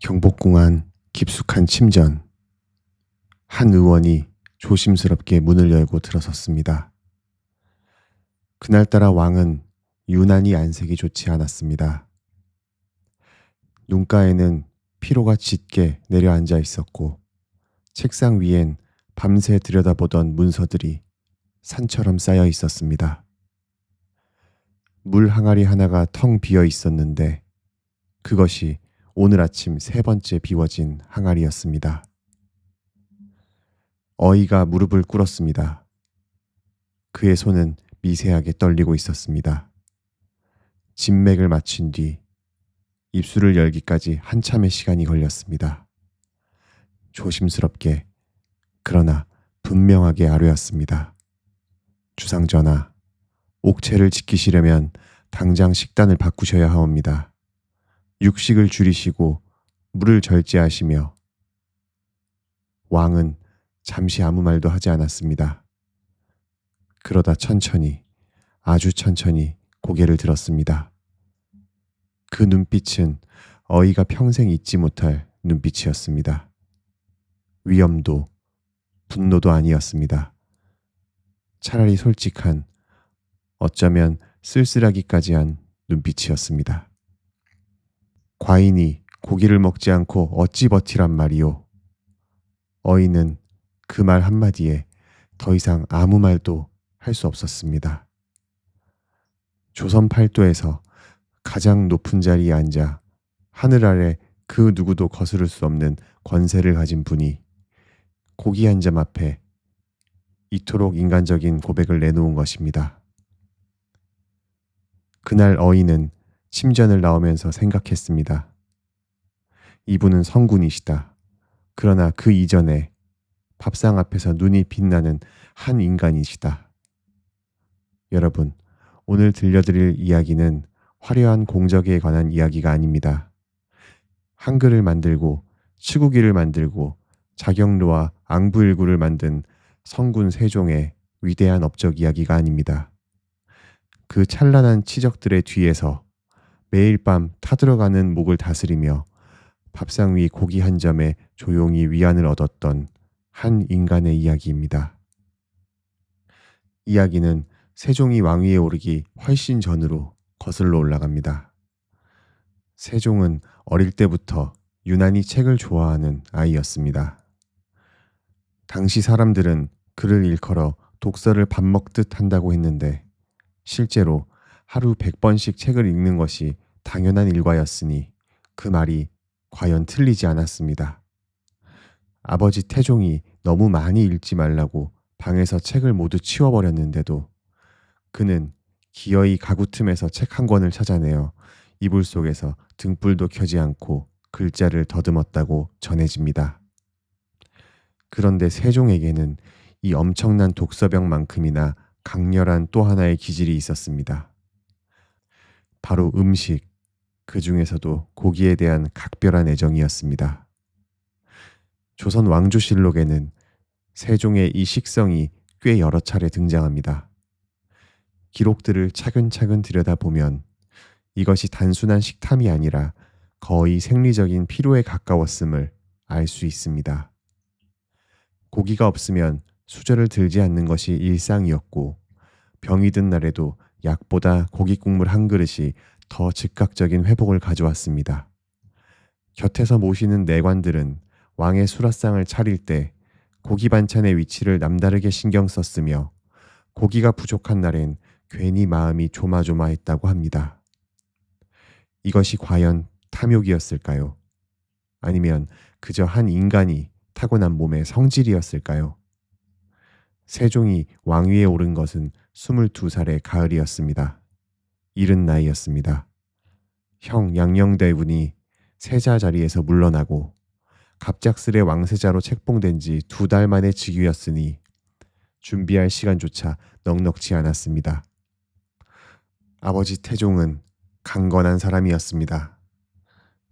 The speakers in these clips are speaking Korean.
경복궁 안 깊숙한 침전. 한 의원이 조심스럽게 문을 열고 들어섰습니다. 그날따라 왕은 유난히 안색이 좋지 않았습니다. 눈가에는 피로가 짙게 내려앉아 있었고, 책상 위엔 밤새 들여다보던 문서들이 산처럼 쌓여 있었습니다. 물 항아리 하나가 텅 비어 있었는데, 그것이 오늘 아침 세 번째 비워진 항아리였습니다. 어이가 무릎을 꿇었습니다. 그의 손은 미세하게 떨리고 있었습니다. 진맥을 마친 뒤 입술을 열기까지 한참의 시간이 걸렸습니다. 조심스럽게, 그러나 분명하게 아뢰었습니다. 주상전하, 옥체를 지키시려면 당장 식단을 바꾸셔야 하옵니다. 육식을 줄이시고 물을 절제하시며. 왕은 잠시 아무 말도 하지 않았습니다. 그러다 천천히, 아주 천천히 고개를 들었습니다. 그 눈빛은 어이가 평생 잊지 못할 눈빛이었습니다. 위엄도 분노도 아니었습니다. 차라리 솔직한, 어쩌면 쓸쓸하기까지 한 눈빛이었습니다. 과인이 고기를 먹지 않고 어찌 버티란 말이오. 어이는 그 말 한마디에 더 이상 아무 말도 할 수 없었습니다. 조선 팔도에서 가장 높은 자리에 앉아 하늘 아래 그 누구도 거스를 수 없는 권세를 가진 분이 고기 한 점 앞에 이토록 인간적인 고백을 내놓은 것입니다. 그날 어이는 침전을 나오면서 생각했습니다. 이분은 성군이시다. 그러나 그 이전에 밥상 앞에서 눈이 빛나는 한 인간이시다. 여러분, 오늘 들려드릴 이야기는 화려한 공적에 관한 이야기가 아닙니다. 한글을 만들고 치국이를 만들고 자경로와 앙부일구를 만든 성군 세종의 위대한 업적 이야기가 아닙니다. 그 찬란한 치적들의 뒤에서 매일 밤 타들어가는 목을 다스리며 밥상 위 고기 한 점에 조용히 위안을 얻었던 한 인간의 이야기입니다. 이야기는 세종이 왕위에 오르기 훨씬 전으로 거슬러 올라갑니다. 세종은 어릴 때부터 유난히 책을 좋아하는 아이였습니다. 당시 사람들은 그를 일컬어 독서를 밥 먹듯 한다고 했는데, 실제로 하루 100번씩 책을 읽는 것이 당연한 일과였으니 그 말이 과연 틀리지 않았습니다. 아버지 태종이 너무 많이 읽지 말라고 방에서 책을 모두 치워버렸는데도 그는 기어이 가구 틈에서 책 한 권을 찾아내어 이불 속에서 등불도 켜지 않고 글자를 더듬었다고 전해집니다. 그런데 세종에게는 이 엄청난 독서병만큼이나 강렬한 또 하나의 기질이 있었습니다. 바로 음식, 그 중에서도 고기에 대한 각별한 애정이었습니다. 조선 왕조실록에는 세종의 이 식성이 꽤 여러 차례 등장합니다. 기록들을 차근차근 들여다보면 이것이 단순한 식탐이 아니라 거의 생리적인 필요에 가까웠음을 알 수 있습니다. 고기가 없으면 수저를 들지 않는 것이 일상이었고, 병이 든 날에도 약보다 고기 국물 한 그릇이 더 즉각적인 회복을 가져왔습니다. 곁에서 모시는 내관들은 왕의 수라상을 차릴 때 고기 반찬의 위치를 남다르게 신경 썼으며, 고기가 부족한 날엔 괜히 마음이 조마조마했다고 합니다. 이것이 과연 탐욕이었을까요? 아니면 그저 한 인간이 타고난 몸의 성질이었을까요? 세종이 왕위에 오른 것은 22살의 가을이었습니다. 이른 나이였습니다. 형 양녕대군이 세자 자리에서 물러나고 갑작스레 왕세자로 책봉된 지 2달 만의 즉위였으니 준비할 시간조차 넉넉지 않았습니다. 아버지 태종은 강건한 사람이었습니다.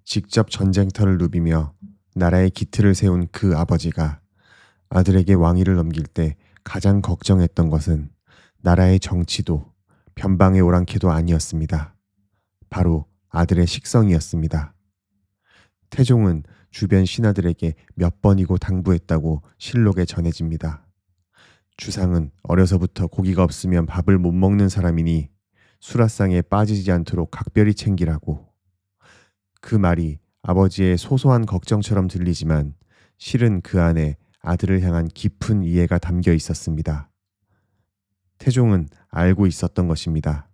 직접 전쟁터를 누비며 나라의 기틀을 세운 그 아버지가 아들에게 왕위를 넘길 때 가장 걱정했던 것은 나라의 정치도 변방의 오랑캐도 아니었습니다. 바로 아들의 식성이었습니다. 태종은 주변 신하들에게 몇 번이고 당부했다고 실록에 전해집니다. 주상은 어려서부터 고기가 없으면 밥을 못 먹는 사람이니 수라상에 빠지지 않도록 각별히 챙기라고. 그 말이 아버지의 소소한 걱정처럼 들리지만 실은 그 안에 아들을 향한 깊은 이해가 담겨 있었습니다. 태종은 알고 있었던 것입니다.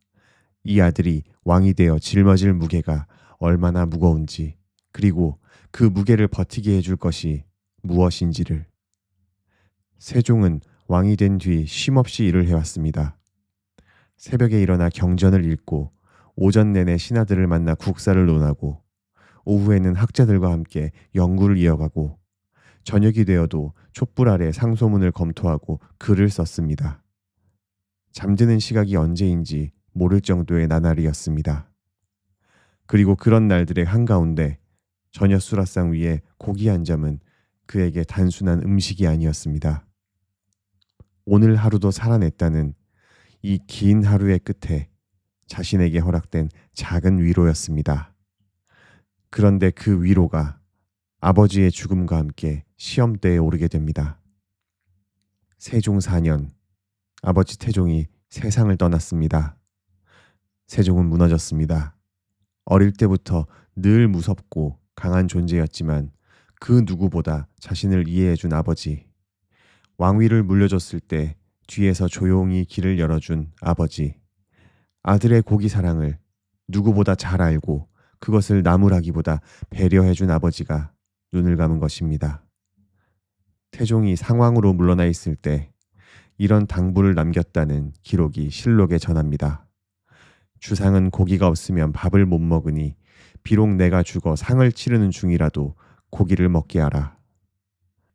이 아들이 왕이 되어 짊어질 무게가 얼마나 무거운지, 그리고 그 무게를 버티게 해줄 것이 무엇인지를. 세종은 왕이 된 뒤 쉼없이 일을 해왔습니다. 새벽에 일어나 경전을 읽고 오전 내내 신하들을 만나 국사를 논하고 오후에는 학자들과 함께 연구를 이어가고 저녁이 되어도 촛불 아래 상소문을 검토하고 글을 썼습니다. 잠드는 시각이 언제인지 모를 정도의 나날이었습니다. 그리고 그런 날들의 한가운데 저녁 수라상 위에 고기 한 점은 그에게 단순한 음식이 아니었습니다. 오늘 하루도 살아냈다는 이 긴 하루의 끝에 자신에게 허락된 작은 위로였습니다. 그런데 그 위로가 아버지의 죽음과 함께 시험대에 오르게 됩니다. 세종 4년, 아버지 태종이 세상을 떠났습니다. 세종은 무너졌습니다. 어릴 때부터 늘 무섭고 강한 존재였지만 그 누구보다 자신을 이해해준 아버지, 왕위를 물려줬을 때 뒤에서 조용히 길을 열어준 아버지, 아들의 고기 사랑을 누구보다 잘 알고 그것을 나무라기보다 배려해준 아버지가 눈을 감은 것입니다. 태종이 상왕으로 물러나 있을 때 이런 당부를 남겼다는 기록이 실록에 전합니다. 주상은 고기가 없으면 밥을 못 먹으니 비록 내가 죽어 상을 치르는 중이라도 고기를 먹게 하라.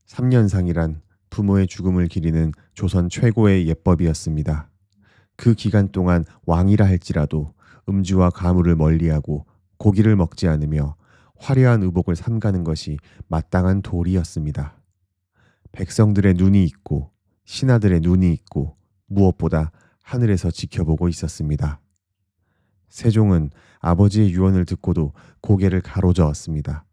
3년상이란 부모의 죽음을 기리는 조선 최고의 예법이었습니다. 그 기간 동안 왕이라 할지라도 음주와 가물을 멀리하고 고기를 먹지 않으며 화려한 의복을 삼가는 것이 마땅한 도리였습니다. 백성들의 눈이 있고 신하들의 눈이 있고 무엇보다 하늘에서 지켜보고 있었습니다. 세종은 아버지의 유언을 듣고도 고개를 가로저었습니다.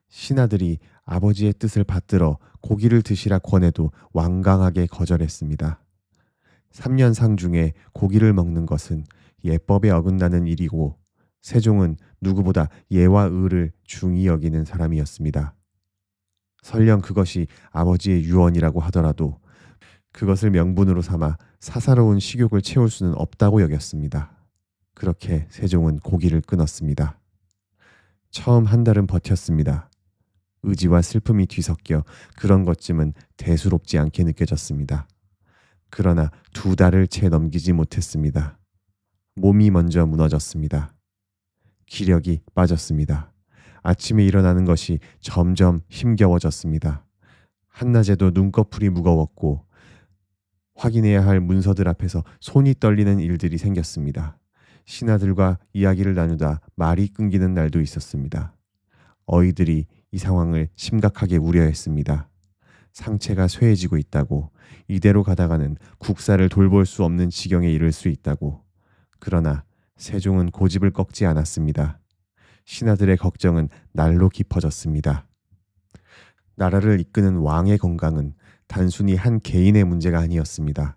신하들이 아버지의 뜻을 받들어 고기를 드시라 권해도 완강하게 거절했습니다. 3년상 중에 고기를 먹는 것은 예법에 어긋나는 일이고 세종은 누구보다 예와 의를 중히 여기는 사람이었습니다. 설령 그것이 아버지의 유언이라고 하더라도 그것을 명분으로 삼아 사사로운 식욕을 채울 수는 없다고 여겼습니다. 그렇게 세종은 고기를 끊었습니다. 처음 한 달은 버텼습니다. 의지와 슬픔이 뒤섞여 그런 것쯤은 대수롭지 않게 느껴졌습니다. 그러나 2달을 채 넘기지 못했습니다. 몸이 먼저 무너졌습니다. 기력이 빠졌습니다. 아침에 일어나는 것이 점점 힘겨워졌습니다. 한낮에도 눈꺼풀이 무거웠고 확인해야 할 문서들 앞에서 손이 떨리는 일들이 생겼습니다. 신하들과 이야기를 나누다 말이 끊기는 날도 있었습니다. 어이들이 이 상황을 심각하게 우려했습니다. 상체가 쇠해지고 있다고, 이대로 가다가는 국사를 돌볼 수 없는 지경에 이를 수 있다고. 그러나 세종은 고집을 꺾지 않았습니다. 신하들의 걱정은 날로 깊어졌습니다. 나라를 이끄는 왕의 건강은 단순히 한 개인의 문제가 아니었습니다.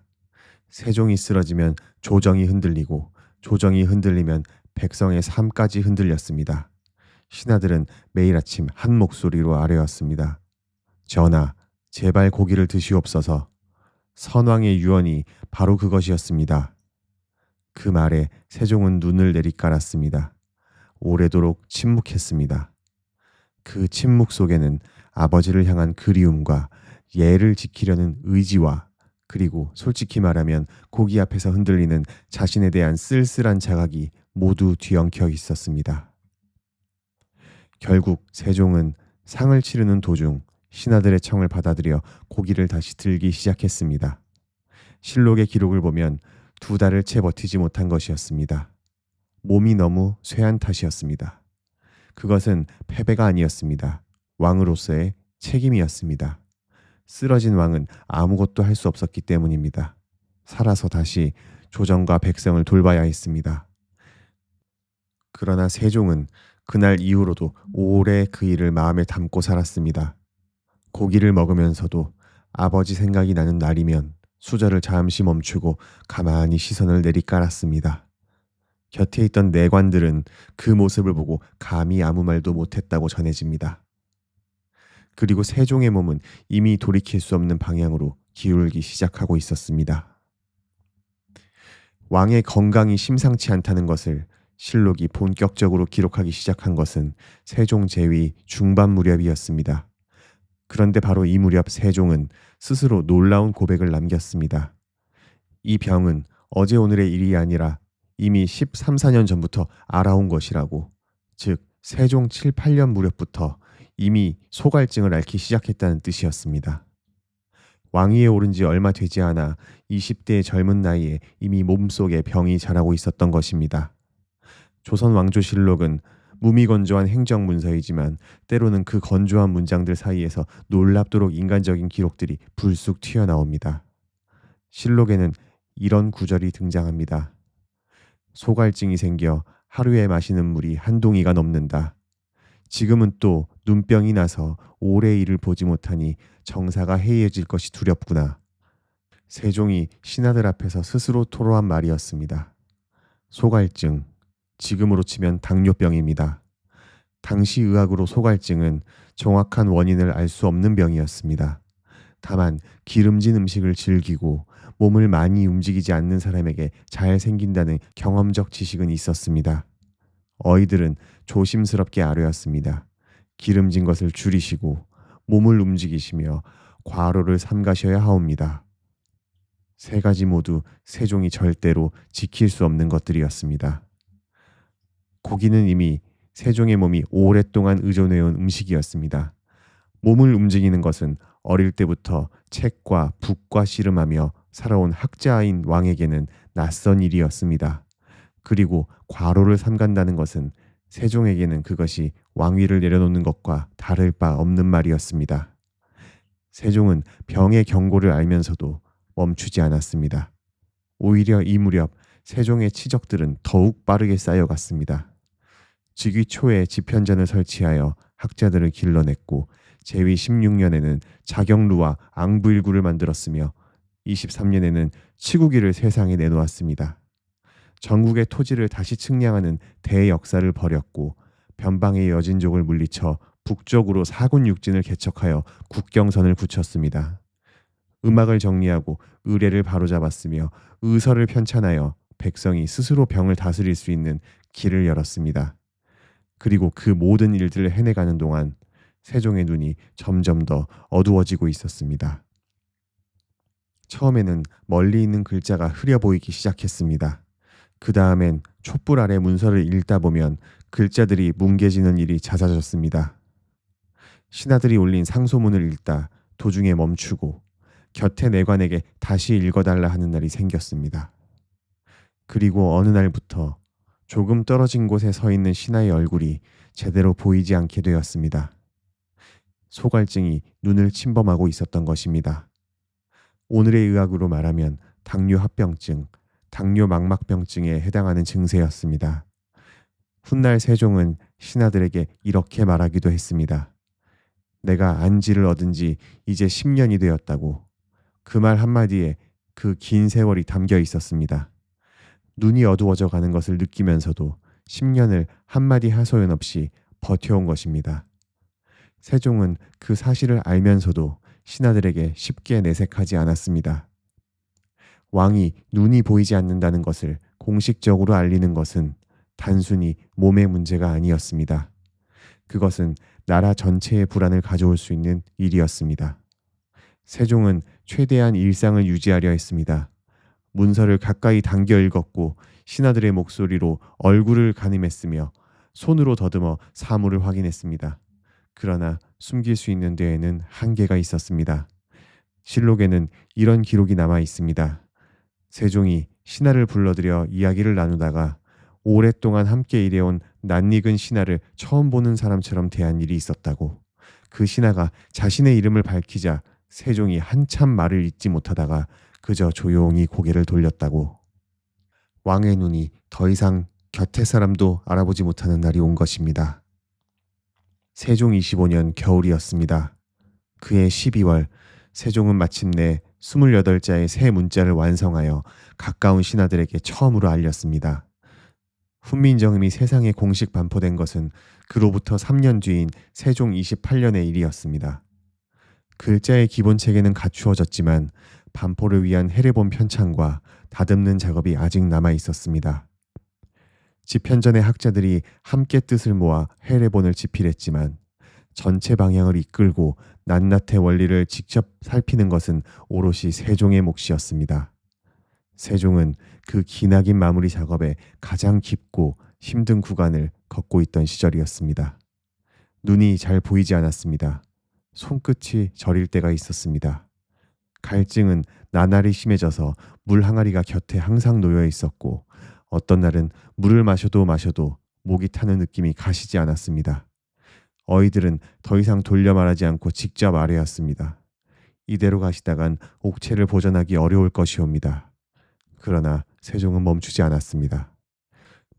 세종이 쓰러지면 조정이 흔들리고 조정이 흔들리면 백성의 삶까지 흔들렸습니다. 신하들은 매일 아침 한 목소리로 아뢰었습니다. 전하, 제발 고기를 드시옵소서. 선왕의 유언이 바로 그것이었습니다. 그 말에 세종은 눈을 내리깔았습니다. 오래도록 침묵했습니다. 그 침묵 속에는 아버지를 향한 그리움과 예를 지키려는 의지와 그리고 솔직히 말하면 고기 앞에서 흔들리는 자신에 대한 쓸쓸한 자각이 모두 뒤엉켜 있었습니다. 결국 세종은 상을 치르는 도중 신하들의 청을 받아들여 고기를 다시 들기 시작했습니다. 실록의 기록을 보면 2달을 채 버티지 못한 것이었습니다. 몸이 너무 쇠한 탓이었습니다. 그것은 패배가 아니었습니다. 왕으로서의 책임이었습니다. 쓰러진 왕은 아무것도 할 수 없었기 때문입니다. 살아서 다시 조정과 백성을 돌봐야 했습니다. 그러나 세종은 그날 이후로도 오래 그 일을 마음에 담고 살았습니다. 고기를 먹으면서도 아버지 생각이 나는 날이면 수저를 잠시 멈추고 가만히 시선을 내리깔았습니다. 곁에 있던 내관들은 그 모습을 보고 감히 아무 말도 못했다고 전해집니다. 그리고 세종의 몸은 이미 돌이킬 수 없는 방향으로 기울기 시작하고 있었습니다. 왕의 건강이 심상치 않다는 것을 실록이 본격적으로 기록하기 시작한 것은 세종 제위 중반 무렵이었습니다. 그런데 바로 이 무렵 세종은 스스로 놀라운 고백을 남겼습니다. 이 병은 어제 오늘의 일이 아니라 이미 13, 14년 전부터 알아온 것이라고, 즉 세종 7, 8년 무렵부터 이미 소갈증을 앓기 시작했다는 뜻이었습니다. 왕위에 오른 지 얼마 되지 않아 20대의 젊은 나이에 이미 몸속에 병이 자라고 있었던 것입니다. 조선 왕조실록은 무미건조한 행정문서이지만 때로는 그 건조한 문장들 사이에서 놀랍도록 인간적인 기록들이 불쑥 튀어나옵니다. 실록에는 이런 구절이 등장합니다. 소갈증이 생겨 하루에 마시는 물이 한 동이가 넘는다. 지금은 또 눈병이 나서 오래 일을 보지 못하니 정사가 해이해질 것이 두렵구나. 세종이 신하들 앞에서 스스로 토로한 말이었습니다. 소갈증, 지금으로 치면 당뇨병입니다. 당시 의학으로 소갈증은 정확한 원인을 알 수 없는 병이었습니다. 다만 기름진 음식을 즐기고 몸을 많이 움직이지 않는 사람에게 잘 생긴다는 경험적 지식은 있었습니다. 어이들은 조심스럽게 아뢰었습니다. 기름진 것을 줄이시고 몸을 움직이시며 과로를 삼가셔야 하옵니다. 세 가지 모두 세종이 절대로 지킬 수 없는 것들이었습니다. 고기는 이미 세종의 몸이 오랫동안 의존해온 음식이었습니다. 몸을 움직이는 것은 어릴 때부터 책과 북과 씨름하며 살아온 학자인 왕에게는 낯선 일이었습니다. 그리고 과로를 삼간다는 것은 세종에게는 그것이 왕위를 내려놓는 것과 다를 바 없는 말이었습니다. 세종은 병의 경고를 알면서도 멈추지 않았습니다. 오히려 이 무렵 세종의 치적들은 더욱 빠르게 쌓여갔습니다. 즉위 초에 집현전을 설치하여 학자들을 길러냈고 제위 16년에는 자경루와 앙부일구를 만들었으며 23년에는 치국이를 세상에 내놓았습니다. 전국의 토지를 다시 측량하는 대역사를 벌였고 변방의 여진족을 물리쳐 북쪽으로 사군 육진을 개척하여 국경선을 굳혔습니다. 음악을 정리하고 의례를 바로잡았으며 의서를 편찬하여 백성이 스스로 병을 다스릴 수 있는 길을 열었습니다. 그리고 그 모든 일들을 해내가는 동안 세종의 눈이 점점 더 어두워지고 있었습니다. 처음에는 멀리 있는 글자가 흐려 보이기 시작했습니다. 그 다음엔 촛불 아래 문서를 읽다 보면 글자들이 뭉개지는 일이 잦아졌습니다. 신하들이 올린 상소문을 읽다 도중에 멈추고 곁에 내관에게 다시 읽어달라 하는 날이 생겼습니다. 그리고 어느 날부터 조금 떨어진 곳에 서 있는 신하의 얼굴이 제대로 보이지 않게 되었습니다. 소갈증이 눈을 침범하고 있었던 것입니다. 오늘의 의학으로 말하면 당뇨합병증, 당뇨망막병증에 해당하는 증세였습니다. 훗날 세종은 신하들에게 이렇게 말하기도 했습니다. 내가 안지를 얻은 지 이제 10년이 되었다고. 그 말 한마디에 그 긴 세월이 담겨 있었습니다. 눈이 어두워져 가는 것을 느끼면서도 10년을 한마디 하소연 없이 버텨온 것입니다. 세종은 그 사실을 알면서도 신하들에게 쉽게 내색하지 않았습니다. 왕이 눈이 보이지 않는다는 것을 공식적으로 알리는 것은 단순히 몸의 문제가 아니었습니다. 그것은 나라 전체의 불안을 가져올 수 있는 일이었습니다. 세종은 최대한 일상을 유지하려 했습니다. 문서를 가까이 당겨 읽었고 신하들의 목소리로 얼굴을 가늠했으며 손으로 더듬어 사물을 확인했습니다. 그러나 숨길 수 있는 데에는 한계가 있었습니다. 실록에는 이런 기록이 남아 있습니다. 세종이 신하를 불러들여 이야기를 나누다가 오랫동안 함께 일해온 낯익은 신하를 처음 보는 사람처럼 대한 일이 있었다고. 그 신하가 자신의 이름을 밝히자 세종이 한참 말을 잇지 못하다가 그저 조용히 고개를 돌렸다고. 왕의 눈이 더 이상 곁에 사람도 알아보지 못하는 날이 온 것입니다. 세종 25년 겨울이었습니다. 그해 12월 세종은 마침내 28자의 새 문자를 완성하여 가까운 신하들에게 처음으로 알렸습니다. 훈민정음이 세상에 공식 반포된 것은 그로부터 3년 뒤인 세종 28년의 일이었습니다. 글자의 기본 체계는 갖추어졌지만 반포를 위한 해례본 편찬과 다듬는 작업이 아직 남아 있었습니다. 집현전의 학자들이 함께 뜻을 모아 해례본을 집필했지만 전체 방향을 이끌고 낱낱의 원리를 직접 살피는 것은 오롯이 세종의 몫이었습니다. 세종은 그 기나긴 마무리 작업에 가장 깊고 힘든 구간을 걷고 있던 시절이었습니다. 눈이 잘 보이지 않았습니다. 손끝이 저릴 때가 있었습니다. 갈증은 나날이 심해져서 물 항아리가 곁에 항상 놓여 있었고 어떤 날은 물을 마셔도 목이 타는 느낌이 가시지 않았습니다. 어이들은 더 이상 돌려 말하지 않고 직접 아뢰었습니다. 이대로 가시다간 옥체를 보전하기 어려울 것이옵니다. 그러나 세종은 멈추지 않았습니다.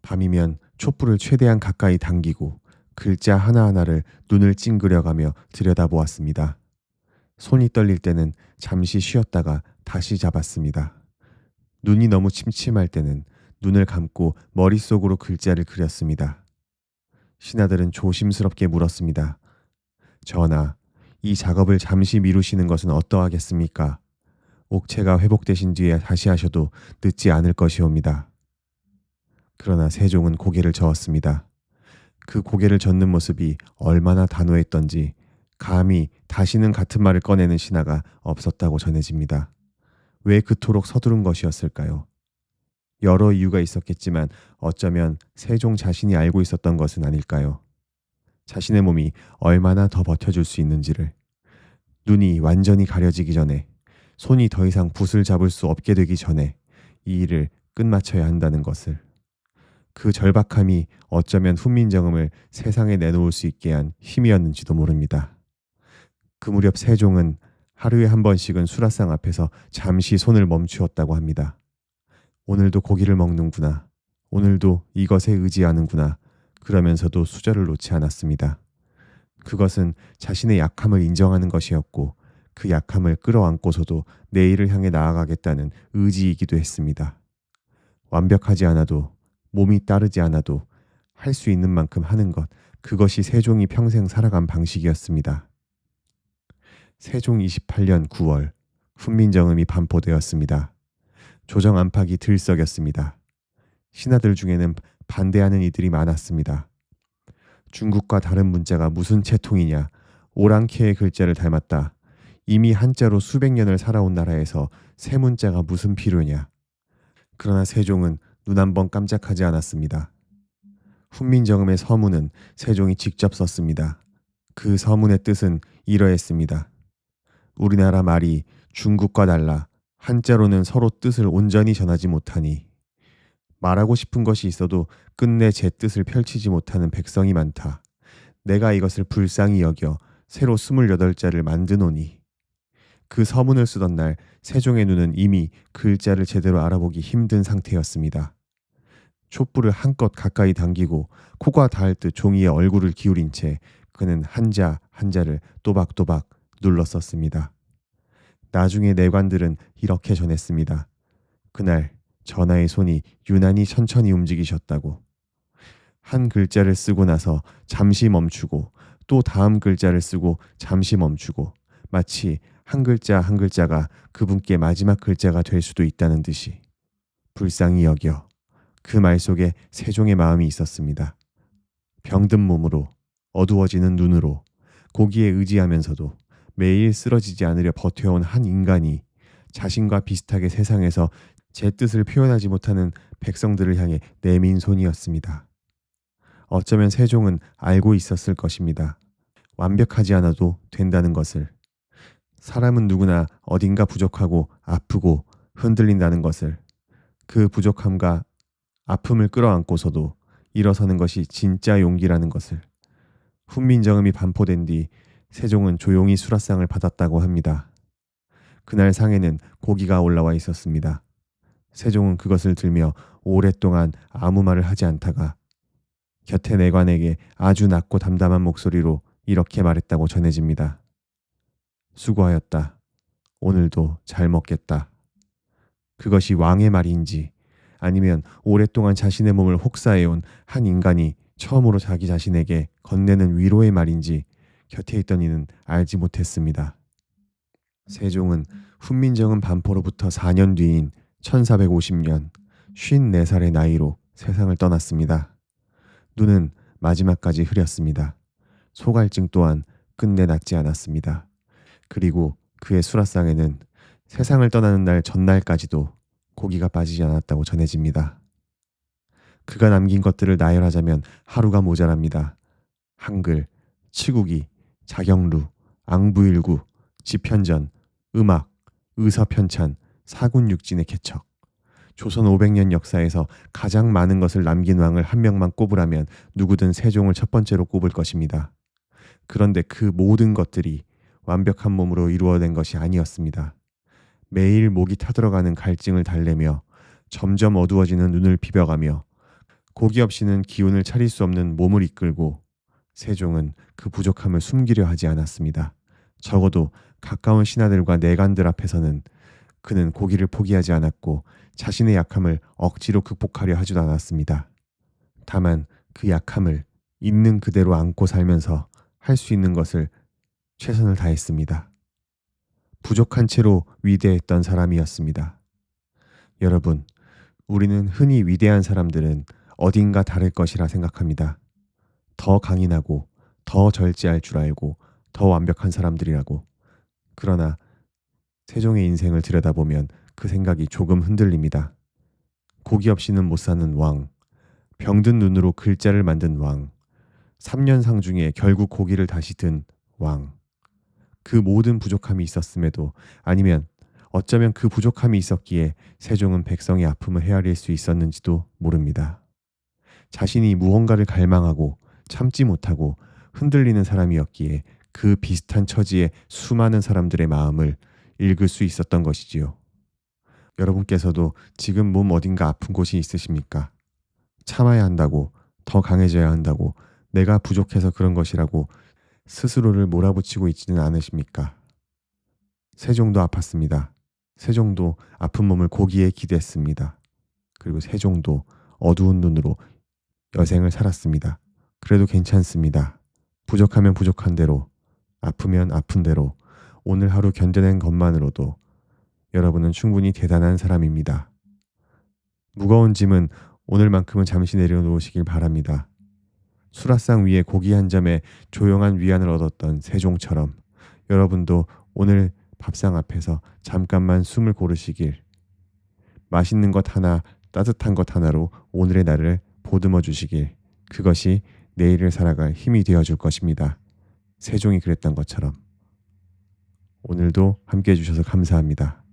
밤이면 촛불을 최대한 가까이 당기고 글자 하나하나를 눈을 찡그려가며 들여다보았습니다. 손이 떨릴 때는 잠시 쉬었다가 다시 잡았습니다. 눈이 너무 침침할 때는 눈을 감고 머릿속으로 글자를 그렸습니다. 신하들은 조심스럽게 물었습니다. 전하, 이 작업을 잠시 미루시는 것은 어떠하겠습니까? 옥체가 회복되신 뒤에 다시 하셔도 늦지 않을 것이옵니다. 그러나 세종은 고개를 저었습니다. 그 고개를 젓는 모습이 얼마나 단호했던지 감히 다시는 같은 말을 꺼내는 신하가 없었다고 전해집니다. 왜 그토록 서두른 것이었을까요? 여러 이유가 있었겠지만 어쩌면 세종 자신이 알고 있었던 것은 아닐까요? 자신의 몸이 얼마나 더 버텨줄 수 있는지를, 눈이 완전히 가려지기 전에, 손이 더 이상 붓을 잡을 수 없게 되기 전에 이 일을 끝마쳐야 한다는 것을. 그 절박함이 어쩌면 훈민정음을 세상에 내놓을 수 있게 한 힘이었는지도 모릅니다. 그 무렵 세종은 하루에 한 번씩은 수라상 앞에서 잠시 손을 멈추었다고 합니다. 오늘도 고기를 먹는구나. 오늘도 이것에 의지하는구나. 그러면서도 수저를 놓지 않았습니다. 그것은 자신의 약함을 인정하는 것이었고 그 약함을 끌어안고서도 내일을 향해 나아가겠다는 의지이기도 했습니다. 완벽하지 않아도 몸이 따르지 않아도 할 수 있는 만큼 하는 것, 그것이 세종이 평생 살아간 방식이었습니다. 세종 28년 9월 훈민정음이 반포되었습니다. 조정 안팎이 들썩였습니다. 신하들 중에는 반대하는 이들이 많았습니다. 중국과 다른 문자가 무슨 채통이냐, 오랑캐의 글자를 닮았다. 이미 한자로 수백 년을 살아온 나라에서 새 문자가 무슨 필요냐. 그러나 세종은 눈 한 번 깜짝하지 않았습니다. 훈민정음의 서문은 세종이 직접 썼습니다. 그 서문의 뜻은 이러했습니다. 우리나라 말이 중국과 달라 한자로는 서로 뜻을 온전히 전하지 못하니 말하고 싶은 것이 있어도 끝내 제 뜻을 펼치지 못하는 백성이 많다. 내가 이것을 불쌍히 여겨 새로 28자를 만드노니. 그 서문을 쓰던 날 세종의 눈은 이미 글자를 제대로 알아보기 힘든 상태였습니다. 촛불을 한껏 가까이 당기고 코가 닿을 듯 종이에 얼굴을 기울인 채 그는 한자 한자를 또박또박 눌렀었습니다. 나중에 내관들은 이렇게 전했습니다. 그날 전하의 손이 유난히 천천히 움직이셨다고. 한 글자를 쓰고 나서 잠시 멈추고 또 다음 글자를 쓰고 잠시 멈추고 마치 한 글자 한 글자가 그분께 마지막 글자가 될 수도 있다는 듯이. 불쌍히 여겨. 그 말 속에 세종의 마음이 있었습니다. 병든 몸으로, 어두워지는 눈으로, 고기에 의지하면서도 매일 쓰러지지 않으려 버텨온 한 인간이 자신과 비슷하게 세상에서 제 뜻을 표현하지 못하는 백성들을 향해 내민 손이었습니다. 어쩌면 세종은 알고 있었을 것입니다. 완벽하지 않아도 된다는 것을. 사람은 누구나 어딘가 부족하고 아프고 흔들린다는 것을. 그 부족함과 아픔을 끌어안고서도 일어서는 것이 진짜 용기라는 것을. 훈민정음이 반포된 뒤 세종은 조용히 수라상을 받았다고 합니다. 그날 상에는 고기가 올라와 있었습니다. 세종은 그것을 들며 오랫동안 아무 말을 하지 않다가 곁에 내관에게 아주 낮고 담담한 목소리로 이렇게 말했다고 전해집니다. 수고하였다. 오늘도 잘 먹겠다. 그것이 왕의 말인지 아니면 오랫동안 자신의 몸을 혹사해온 한 인간이 처음으로 자기 자신에게 건네는 위로의 말인지 곁에 있던 이는 알지 못했습니다. 세종은 훈민정음 반포로부터 4년 뒤인 1450년 54살의 나이로 세상을 떠났습니다. 눈은 마지막까지 흐렸습니다. 소갈증 또한 끝내 낫지 않았습니다. 그리고 그의 수라상에는 세상을 떠나는 날 전날까지도 고기가 빠지지 않았다고 전해집니다. 그가 남긴 것들을 나열하자면 하루가 모자랍니다. 한글, 치국이, 자경루, 앙부일구, 지편전, 음악, 의서편찬, 사군육진의 개척. 조선 500년 역사에서 가장 많은 것을 남긴 왕을 한 명만 꼽으라면 누구든 세종을 첫 번째로 꼽을 것입니다. 그런데 그 모든 것들이 완벽한 몸으로 이루어낸 것이 아니었습니다. 매일 목이 타들어가는 갈증을 달래며 점점 어두워지는 눈을 비벼가며 고기 없이는 기운을 차릴 수 없는 몸을 이끌고 세종은 그 부족함을 숨기려 하지 않았습니다. 적어도 가까운 신하들과 내관들 앞에서는 그는 고기를 포기하지 않았고 자신의 약함을 억지로 극복하려 하지도 않았습니다. 다만 그 약함을 있는 그대로 안고 살면서 할 수 있는 것을 최선을 다했습니다. 부족한 채로 위대했던 사람이었습니다. 여러분, 우리는 흔히 위대한 사람들은 어딘가 다를 것이라 생각합니다. 더 강인하고 더 절제할 줄 알고 더 완벽한 사람들이라고. 그러나 세종의 인생을 들여다보면 그 생각이 조금 흔들립니다. 고기 없이는 못 사는 왕, 병든 눈으로 글자를 만든 왕, 3년상 중에 결국 고기를 다시 든 왕. 그 모든 부족함이 있었음에도 아니면 어쩌면 그 부족함이 있었기에 세종은 백성의 아픔을 헤아릴 수 있었는지도 모릅니다. 자신이 무언가를 갈망하고 참지 못하고 흔들리는 사람이었기에 그 비슷한 처지의 수많은 사람들의 마음을 읽을 수 있었던 것이지요. 여러분께서도 지금 몸 어딘가 아픈 곳이 있으십니까? 참아야 한다고, 더 강해져야 한다고, 내가 부족해서 그런 것이라고 스스로를 몰아붙이고 있지는 않으십니까? 세종도 아팠습니다. 세종도 아픈 몸을 고기에 기댔습니다. 그리고 세종도 어두운 눈으로 여생을 살았습니다. 그래도 괜찮습니다. 부족하면 부족한 대로, 아프면 아픈 대로 오늘 하루 견뎌낸 것만으로도 여러분은 충분히 대단한 사람입니다. 무거운 짐은 오늘만큼은 잠시 내려놓으시길 바랍니다. 수라상 위에 고기 한 점에 조용한 위안을 얻었던 세종처럼 여러분도 오늘 밥상 앞에서 잠깐만 숨을 고르시길, 맛있는 것 하나, 따뜻한 것 하나로 오늘의 날을 보듬어 주시길, 그것이 내일을 살아갈 힘이 되어줄 것입니다. 세종이 그랬던 것처럼. 오늘도 함께 해주셔서 감사합니다.